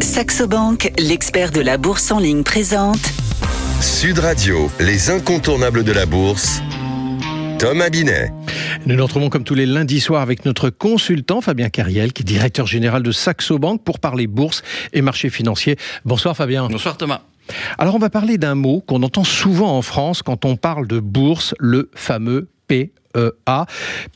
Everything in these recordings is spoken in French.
Saxo Bank, l'expert de la bourse en ligne présente Sud Radio, les incontournables de la bourse. Thomas Binet. Nous nous retrouvons comme tous les lundis soirs avec notre consultant Fabien Cariel, qui est directeur général de Saxo Bank, pour parler bourse et marché financier. Bonsoir Fabien. Bonsoir Thomas. Alors on va parler d'un mot qu'on entend souvent en France quand on parle de bourse, le fameux PEA.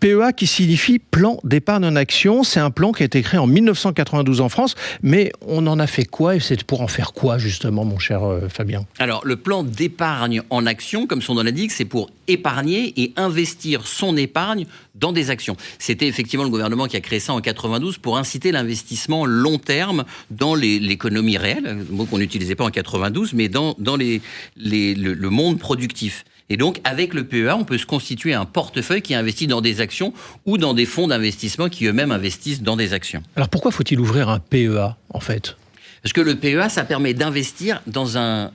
PEA qui signifie plan d'épargne en action. C'est un plan qui a été créé en 1992 en France, mais on en a fait quoi et c'est pour en faire quoi justement, mon cher Fabien ? Alors le plan d'épargne en action, comme son nom l'indique, c'est pour épargner et investir son épargne dans des actions. C'était effectivement le gouvernement qui a créé ça en 92 pour inciter l'investissement long terme dans l'économie réelle, un mot qu'on n'utilisait pas en 92, mais dans le monde productif. Et donc, avec le PEA, on peut se constituer un portefeuille qui investit dans des actions ou dans des fonds d'investissement qui eux-mêmes investissent dans des actions. Alors pourquoi faut-il ouvrir un PEA, en fait ? Parce que le PEA, ça permet d'investir dans un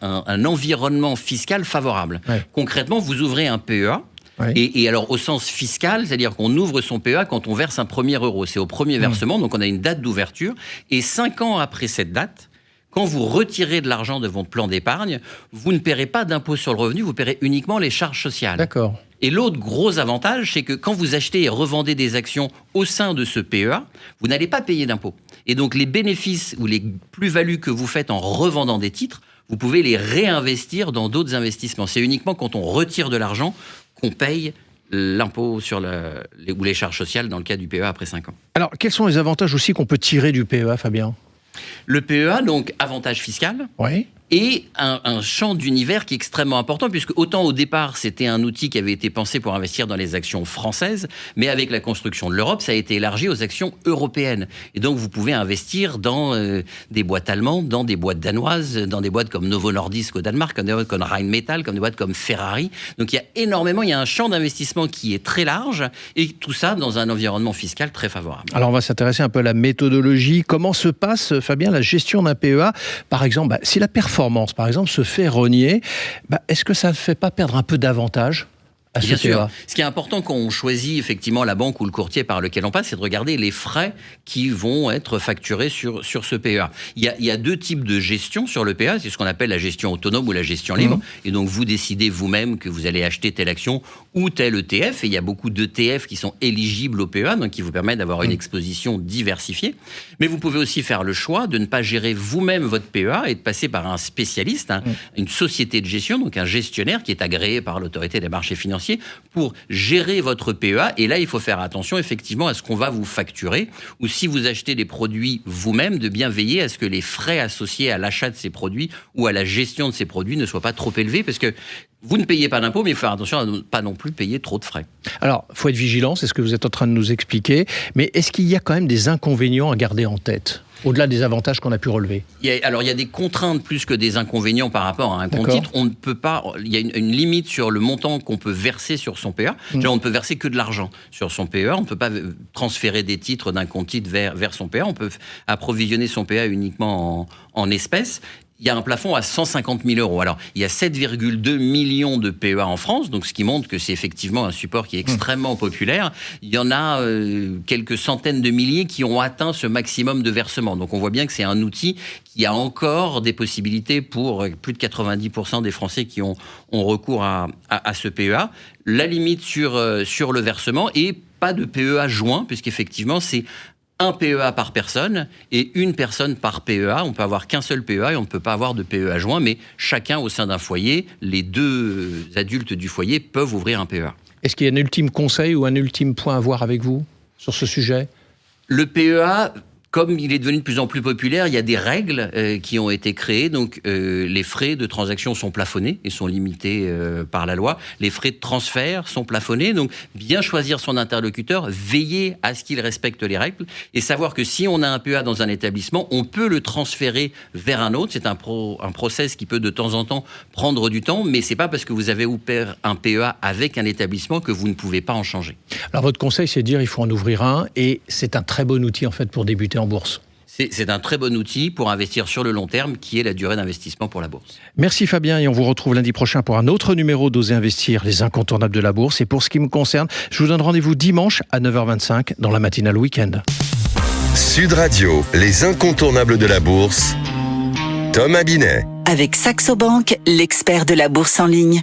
environnement fiscal favorable. Ouais. Concrètement, vous ouvrez un PEA, ouais. Et alors au sens fiscal, c'est-à-dire qu'on ouvre son PEA quand on verse un premier euro. C'est au premier versement, donc on a une date d'ouverture. Et 5 ans après cette date, quand vous retirez de l'argent de votre plan d'épargne, vous ne paierez pas d'impôt sur le revenu, vous paierez uniquement les charges sociales. D'accord. Et l'autre gros avantage, c'est que quand vous achetez et revendez des actions au sein de ce PEA, vous n'allez pas payer d'impôt. Et donc les bénéfices ou les plus-values que vous faites en revendant des titres, vous pouvez les réinvestir dans d'autres investissements. C'est uniquement quand on retire de l'argent qu'on paye l'impôt sur ou les charges sociales dans le cas du PEA après 5 ans. Alors, quels sont les avantages aussi qu'on peut tirer du PEA, Fabien ? Le PEA, donc, avantage fiscal. Oui. Et un champ d'univers qui est extrêmement important, puisque autant au départ, c'était un outil qui avait été pensé pour investir dans les actions françaises, mais avec la construction de l'Europe, ça a été élargi aux actions européennes. Et donc, vous pouvez investir dans des boîtes allemandes, dans des boîtes danoises, dans des boîtes comme Novo Nordisk au Danemark, comme des boîtes comme Rheinmetall, comme des boîtes comme Ferrari. Donc, il y a un champ d'investissement qui est très large, et tout ça dans un environnement fiscal très favorable. Alors, on va s'intéresser un peu à la méthodologie. Comment se passe, Fabien, la gestion d'un PEA ? Par exemple, si la performance, par exemple, se fait rogner, est-ce que ça ne fait pas perdre un peu d'avantage à ce PEA ? Bien sûr. Ce qui est important quand on choisit effectivement la banque ou le courtier par lequel on passe, c'est de regarder les frais qui vont être facturés sur ce PEA. Il y a 2 types de gestion sur le PEA, c'est ce qu'on appelle la gestion autonome ou la gestion libre. Et donc vous décidez vous-même que vous allez acheter telle action ou tel ETF. Et il y a beaucoup d'ETF qui sont éligibles au PEA, donc qui vous permettent d'avoir une exposition diversifiée. Mais vous pouvez aussi faire le choix de ne pas gérer vous-même votre PEA et de passer par un spécialiste, une société de gestion, donc un gestionnaire qui est agréé par l'autorité des marchés financiers pour gérer votre PEA. Et là, il faut faire attention effectivement à ce qu'on va vous facturer, ou si vous achetez des produits vous-même, de bien veiller à ce que les frais associés à l'achat de ces produits ou à la gestion de ces produits ne soient pas trop élevés, parce que vous ne payez pas d'impôts, mais il faut faire attention à ne pas non plus payer trop de frais. Alors, il faut être vigilant, c'est ce que vous êtes en train de nous expliquer, mais est-ce qu'il y a quand même des inconvénients à garder en tête ? Au-delà des avantages qu'on a pu relever. Il y a des contraintes plus que des inconvénients par rapport à un compte titre. On ne peut pas. Il y a une limite sur le montant qu'on peut verser sur son PEA. On ne peut verser que de l'argent sur son PEA. On ne peut pas transférer des titres d'un compte titre vers son PEA. On peut approvisionner son PEA uniquement en espèces. Il y a un plafond à 150 000 euros. Alors, il y a 7,2 millions de PEA en France, donc ce qui montre que c'est effectivement un support qui est extrêmement populaire. Il y en a quelques centaines de milliers qui ont atteint ce maximum de versement. Donc, on voit bien que c'est un outil qui a encore des possibilités pour plus de 90% des Français qui ont recours à ce PEA. La limite sur le versement et pas de PEA joint, puisqu'effectivement, c'est un PEA par personne et une personne par PEA. On peut avoir qu'un seul PEA et on ne peut pas avoir de PEA joint, mais chacun au sein d'un foyer, les 2 adultes du foyer peuvent ouvrir un PEA. Est-ce qu'il y a un ultime conseil ou un ultime point à voir avec vous sur ce sujet ? Le PEA, comme il est devenu de plus en plus populaire, il y a des règles qui ont été créées. Donc, les frais de transaction sont plafonnés et sont limités par la loi. Les frais de transfert sont plafonnés. Donc, bien choisir son interlocuteur, veiller à ce qu'il respecte les règles et savoir que si on a un PEA dans un établissement, on peut le transférer vers un autre. C'est un process qui peut de temps en temps prendre du temps, mais c'est pas parce que vous avez ouvert un PEA avec un établissement que vous ne pouvez pas en changer. Alors, votre conseil, c'est de dire il faut en ouvrir un et c'est un très bon outil en fait pour débuter en bourse. C'est un très bon outil pour investir sur le long terme, qui est la durée d'investissement pour la bourse. Merci Fabien, et on vous retrouve lundi prochain pour un autre numéro d'Oser Investir, les incontournables de la bourse. Et pour ce qui me concerne, je vous donne rendez-vous dimanche à 9h25 dans la matinale week-end. Sud Radio, les incontournables de la bourse. Thomas Binet. Avec Saxo Bank, l'expert de la bourse en ligne.